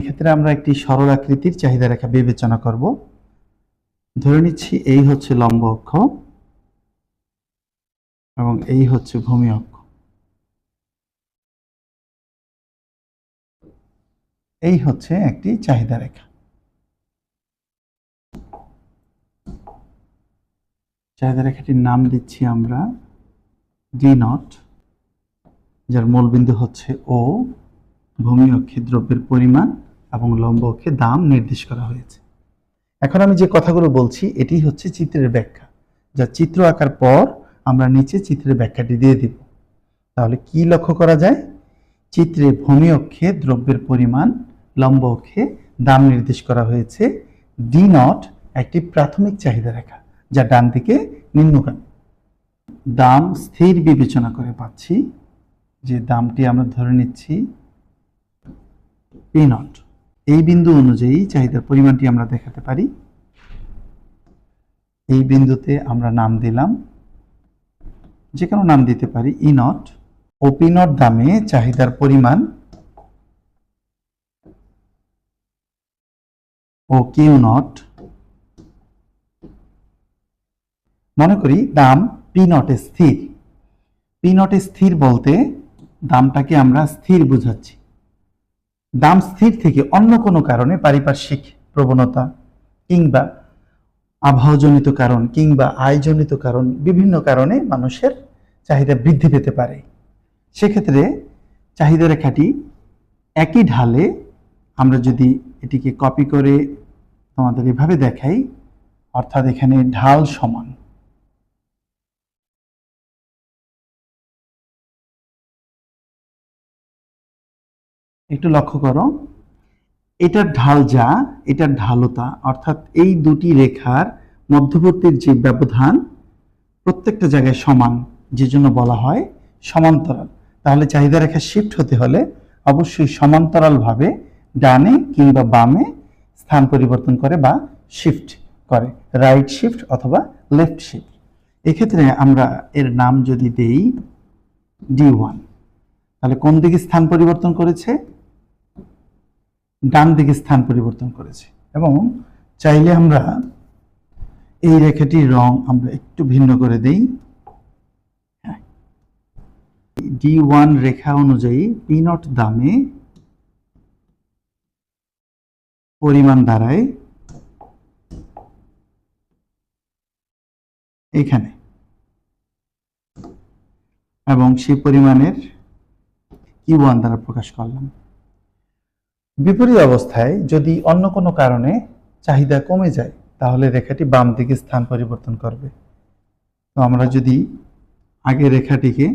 এক্ষেত্রে আমরা একটি সরল আকৃতির চাহিদা রেখা বিবেচনা করব। ধরে নিচ্ছি এই হচ্ছে লম্ব অক্ষ এবং এই হচ্ছে ভূমি অক্ষ। এই হচ্ছে একটি চাহিদা রেখা। চাহিদা রেখাটির নাম দিচ্ছি আমরা ডি নট, যার মূলবিন্দু হচ্ছে ও। ভূমি অক্ষে দ্রব্যের পরিমাণ এবং লম্ব অক্ষে দাম নির্দেশ করা হয়েছে। এখন আমি যে কথাগুলো বলছি এটি হচ্ছে চিত্রের ব্যাখ্যা, যা চিত্র আঁকার পর আমরা নিচে চিত্রের ব্যাখ্যাটি দিয়ে দিব। তাহলে কি লক্ষ্য করা যায়? চিত্রে ভূমি অক্ষে দ্রব্যের পরিমাণ, লম্ব অক্ষে দাম নির্দেশ করা হয়েছে। ডি নট একটি প্রাথমিক চাহিদা রেখা, যা ডান দিকে নিম্নগামী। দাম স্থির বিবেচনা করে পাচ্ছি, যে দামটি আমরা ধরে নিচ্ছি পি নট। এই বিন্দু অনুযায়ী চাহিদার পরিমাণটি আমরা দেখাতে পারি। এই বিন্দুতে আমরা নাম দিলাম, যে কোনো নাম দিতে পারি ই নট। ও পি নট দামে চাহিদার পরিমাণ ও কিউ নট। মনে করি দাম পি নটে স্থির। পি নটে স্থির বলতে দামটাকে আমরা স্থির বোঝাচ্ছি। দাম স্থির থেকে অন্য কোনো কারণে, পারিপার্শ্বিক প্রবণতা কিংবা আবহাওয়াজনিত কারণ কিংবা আয়জনিত কারণ, বিভিন্ন কারণে মানুষের চাহিদা বৃদ্ধি পেতে পারে। সেক্ষেত্রে চাহিদা রেখাটি একই ঢালে, আমরা যদি এটিকে কপি করে তোমাদের এভাবে দেখাই, অর্থাৎ এখানে ঢাল সমান, একটু লক্ষ্য করো, এটার ঢাল যা, এটার ঢালতা, অর্থাৎ এই দুটি রেখার মধ্যবর্তীর যে ব্যবধান প্রত্যেকটা জায়গায় সমান, যে জন্য বলা হয় সমান্তরাল। তাহলে চাহিদা রেখা শিফট হতে হলে অবশ্যই সমান্তরালভাবে ডানে কিংবা বামে স্থান পরিবর্তন করে বা শিফট করে, রাইট শিফট অথবা লেফট শিফট। এক্ষেত্রে আমরা এর নাম যদি দেই D1, তাহলে কোন দিকে স্থান পরিবর্তন করেছে? ডান দিকে স্থান পরিবর্তন করেছে। এবং চাইলে আমরা এই রেখাটির রং আমরা একটু ভিন্ন করে দেই। D1 রেখা অনুযায়ী পি নট দামে পরিমাণ দাঁড়ায় এখানে, এবং সেই পরিমাণের Q1 দ্বারা প্রকাশ করলাম। বিপরীত অবস্থায় যদি অন্য কোনো কারণে চাহিদা কমে যায়, তাহলে রেখাটি বাম দিকে স্থান পরিবর্তন করবে। তো আমরা যদি আগে রেখাটিকে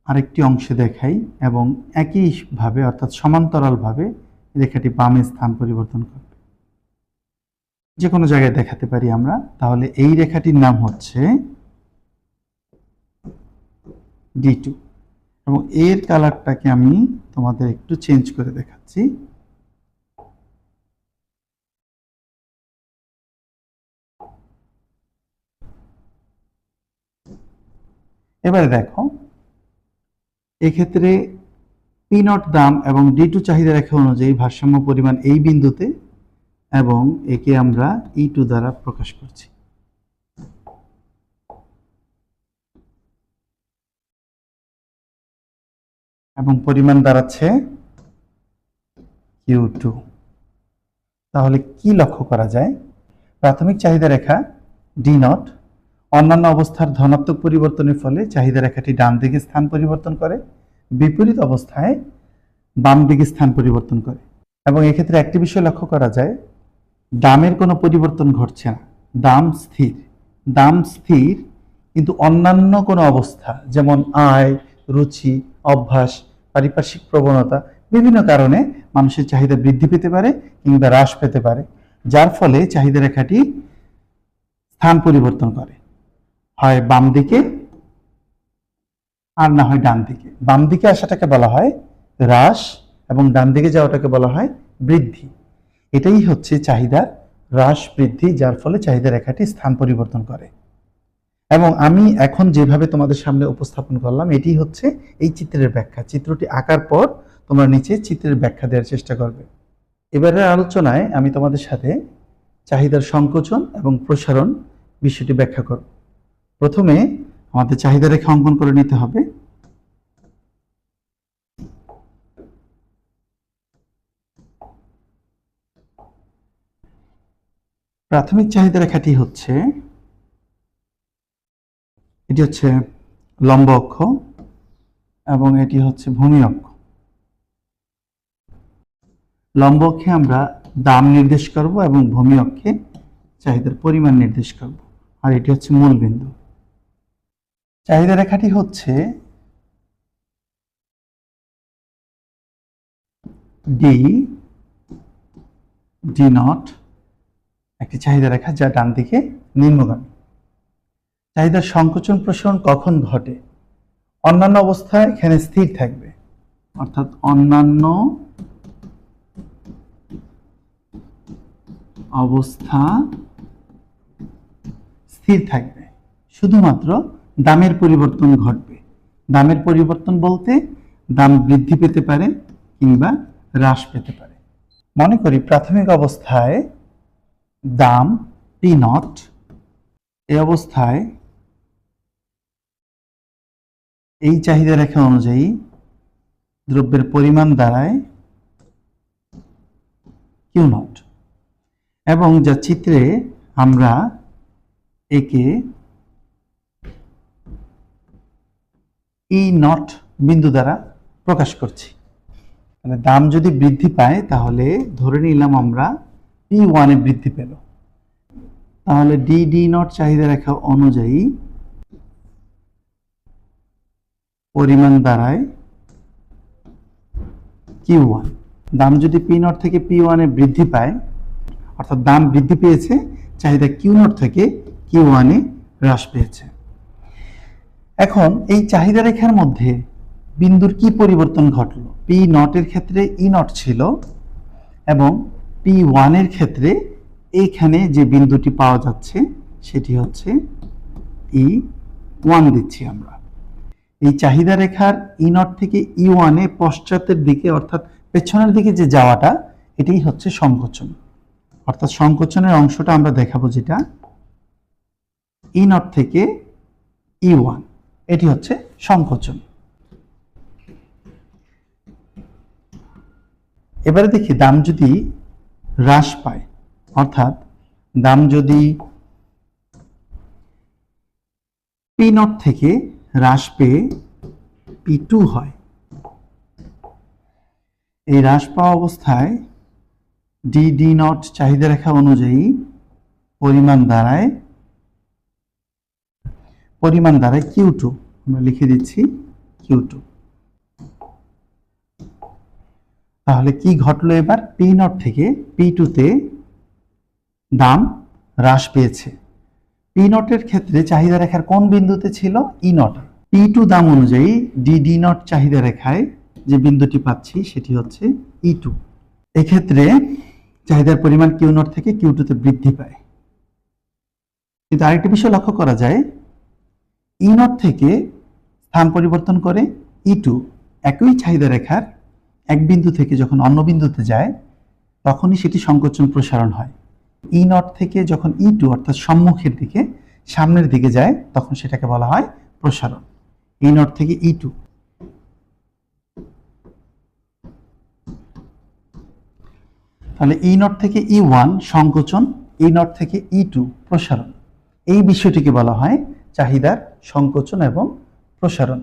আরেকটি অংশে দেখাই এবং একইভাবে অর্থাৎ সমান্তরালভাবে রেখাটি বামে স্থান পরিবর্তন করবে, যে কোনো জায়গায় দেখাতে পারি আমরা। তাহলে এই রেখাটির নাম হচ্ছে D2, এবং এর কালারটাকে আমি তোমাদের একটু চেঞ্জ করে দেখাচ্ছি। এবারে দেখো, এক্ষেত্রে পি নট দাম এবং D2 চাহিদা রেখা অনুযায়ী ভারসাম্য পরিমাণ এই বিন্দুতে, এবং একে আমরা E2 দ্বারা প্রকাশ করছি। এবং পরিমাণ দাঁড়াচ্ছে Q2। তাহলে কি লক্ষ্য করা যায়? প্রাথমিক চাহিদা রেখা ডি নট অন্যান্য অবস্থার ধনাত্মক পরিবর্তনের ফলে চাহিদা রেখাটি ডান দিকে স্থান পরিবর্তন করে, বিপরীত অবস্থায় বাম দিকে স্থান পরিবর্তন করে। এবং এক্ষেত্রে একটি বিষয় লক্ষ্য করা যায়, দামের কোনো পরিবর্তন ঘটছে না, দাম স্থির। দাম স্থির, কিন্তু অন্যান্য কোনো অবস্থা যেমন আয়, রুচি, অভ্যাস, পারিপার্শ্বিক প্রবণতা, বিভিন্ন কারণে মানুষের চাহিদা বৃদ্ধি পেতে পারে কিংবা হ্রাস পেতে পারে, যার ফলে চাহিদা রেখাটি স্থান পরিবর্তন করে, হয় বাম দিকে আর না হয় ডান দিকে। বাম দিকে আসাটাকে বলা হয় হ্রাস এবং ডান দিকে যাওয়াটাকে বলা হয় বৃদ্ধি। এটাই হচ্ছে চাহিদার হ্রাস বৃদ্ধি, যার ফলে চাহিদা রেখাটি স্থান পরিবর্তন করে। এবং আমি এখন যেভাবে তোমাদের সামনে উপস্থাপন করলাম, এটি হচ্ছে এই চিত্রের ব্যাখ্যা। চিত্রটি আঁকার পর তোমরা নিচে চিত্রের ব্যাখ্যা দেওয়ার চেষ্টা করবে। এবারের আলোচনায় আমি তোমাদের সাথে চাহিদার সংকোচন এবং প্রসারণ বিষয়টি ব্যাখ্যা করব। প্রথমে আমাদের চাহিদা রেখা অঙ্কন করে নিতে হবে। প্রাথমিক চাহিদা রেখাটি হচ্ছে, এটি হচ্ছে লম্ব অক্ষ এবং এটি হচ্ছে ভূমি অক্ষ। লম্ব অক্ষে আমরা দাম নির্দেশ করব এবং ভূমি অক্ষে চাহিদার পরিমাণ নির্দেশ করব, আর এটি হচ্ছে মূল বিন্দু। চাহিদা রেখাটি হচ্ছে ডি নট, একটি চাহিদা রেখা যা ডান দিকে নিম্নগামী। চাহিদার সংকোচন প্রসারণ কখন ঘটে? অন্যান্য অবস্থায় এখানে স্থির থাকবে, অর্থাৎ অন্যান্য অবস্থা স্থির থাকবে, শুধুমাত্র দামের পরিবর্তন ঘটবে। দামের পরিবর্তন বলতে দাম বৃদ্ধি পেতে পারে কিংবা হ্রাস পেতে পারে। মনে করি প্রাথমিক অবস্থায় দাম পি নট, এই অবস্থায় এই চাহিদা রেখা অনুযায়ী দ্রব্যের পরিমাণ দাঁড়ায় কিউ নট, এবং যা চিত্রে আমরা একে ই নট বিন্দু দ্বারা প্রকাশ করছি। মানে দাম যদি বৃদ্ধি পায় তাহলে ধরে নিলাম আমরা পি ওয়ানে বৃদ্ধি পেল, তাহলে ডি নট চাহিদা রেখা অনুযায়ী পরিমাণ দাঁড়ায় কিউ ওয়ান। দাম যদি পি নট থেকে পি ওয়ানে বৃদ্ধি পায়, অর্থাৎ দাম বৃদ্ধি পেয়েছে, চাহিদা কিউ নট থেকে কিউ ওয়ানে হ্রাস পেয়েছে। এখন এই চাহিদা রেখার মধ্যে বিন্দুর কি পরিবর্তন ঘটলো? পি নটের ক্ষেত্রে ই নট ছিল এবং পি ওয়ানের ক্ষেত্রে এইখানে যে বিন্দুটি পাওয়া যাচ্ছে সেটি হচ্ছে ই ওয়ান দিচ্ছি আমরা। এই চাহিদা রেখার ই নট থেকে ই ওয়ানে পশ্চাতের দিকে অর্থাৎ পেছনের দিকে যে যাওয়াটা, এটাই হচ্ছে সংকোচন। অর্থাৎ সংকোচনের অংশটা আমরা দেখাবো যেটা ই নট থেকে ই ওয়ান, এটি হচ্ছে সংকোচন। এবারে দেখি দাম যদি হ্রাস পায়, অর্থাৎ দাম যদি পি নট থেকে হ্রাস পেয়ে পি টু হয়, এই হ্রাস পাওয়া অবস্থায় ডি নট চাহিদা রেখা অনুযায়ী পরিমাণ দাঁড়ায় কিউ টু, আমরা লিখে দিচ্ছি কিউ টু। তাহলে কি ঘটলো? এবার পি নট থেকে পি টুতে দাম হ্রাস পেয়েছে। পি নটের ক্ষেত্রে চাহিদা রেখার কোন বিন্দুতে ছিল? ই নট। পি টু দাম অনুযায়ী ডি নট চাহিদা রেখায় যে বিন্দুটি পাচ্ছি সেটি হচ্ছে ই টু। এক্ষেত্রে চাহিদার পরিমাণ কিউ নট থেকে কিউ টুতে বৃদ্ধি পায়। কিন্তু আরেকটি বিষয় লক্ষ্য করা যায়, ই নট থেকে স্থান পরিবর্তন করে ই টু একই চাহিদা রেখার এক বিন্দু থেকে যখন অন্য বিন্দুতে যায় তখনই সেটি সংকোচন প্রসারণ হয়। ই নট থেকে যখন ই টু অর্থাৎ সম্মুখের দিকে সামনের দিকে যায় তখন সেটাকে বলা হয় প্রসারণ। ই নট থেকে ই টু। তাহলে ই নট থেকে ই ওয়ান সংকোচন, ই নট থেকে ই টু প্রসারণ। এই বিষয়টিকে বলা হয় চাহিদার সংকোচন এবং প্রসারণ।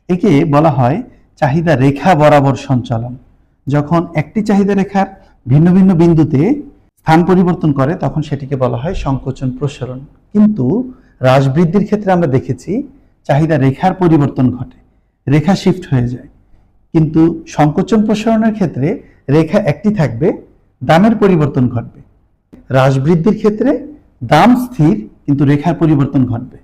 একে বলা হয় চাহিদা রেখা বরাবর সঞ্চালন। যখন একটি চাহিদা রেখার ভিন্ন ভিন্ন বিন্দুতে স্থান পরিবর্তন করে তখন সেটিকে বলা হয় সংকোচন প্রসারণ। কিন্তু হ্রাস বৃদ্ধির ক্ষেত্রে আমরা দেখেছি চাহিদা রেখার পরিবর্তন ঘটে, রেখা শিফট হয়ে যায়। কিন্তু সংকোচন প্রসারণের ক্ষেত্রে রেখা একটি থাকবে, দামের পরিবর্তন ঘটবে। হ্রাস বৃদ্ধির ক্ষেত্রে দাম স্থির কিন্তু রেখার পরিবর্তন ঘটবে।